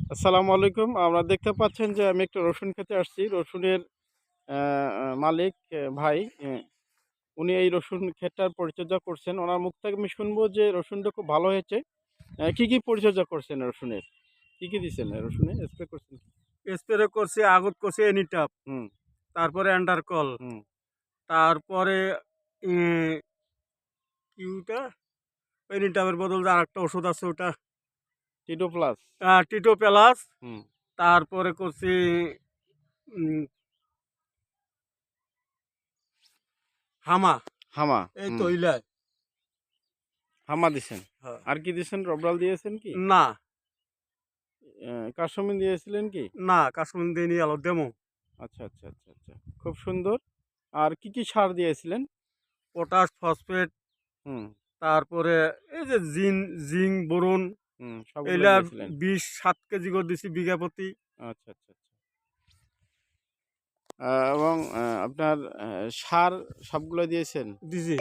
আসসালামু আলাইকুম। আমরা দেখতে পাচ্ছেন যে আমি একটা রসুন খেতে আসছি। রসুনের আ আ মালিক ভাই উনি এই রসুন ক্ষেতটার পরিচর্যা করছেন। ওনার মুখ থেকে আমি শুনবো যে রসুনটা খুব ভালো হয়েছে। কি, কি পরিচর্যা করছেন রসুনের? কি দিছেন রসুনে? স্প্রে করছেন কি? স্প্রে করছি, আগত করছি এনিটাপ, হুম, তারপরে অ্যান্ডারকল, হুম। তারপরে ই কি ওটা? এনিটাপের বদলে আরেকটা ওষুধ আছে ওটা টিটো প্লাস। Tito plus. হুম, তারপরে করছি উম, হামা। হামা। এই তো হুম, ইলাই। হামা দিছেন। হ্যাঁ। আর কি দিছেন? রবরাল দিয়েছেন কি? না, কাশমিন দিয়েছিলেন কি? না, কাশ্মীর দিয়ে নিয়ে এলো দেমো। আচ্ছা, আচ্ছা, আচ্ছা, আচ্ছা। খুব সুন্দর। আর কি, কি সার দিয়েছিলেন? পটাশ, ফসফেট, হুম, তারপরে এই যে জিঙ্ক, বোরন, হুম, সবগুলো এগুলা দিয়েছিলেন। 27 কেজি করে দিছি বিঘা প্রতি। আচ্ছা, আচ্ছা, আচ্ছা। এবং আপনার সার সবগুলো দিয়েছেন? দিছি।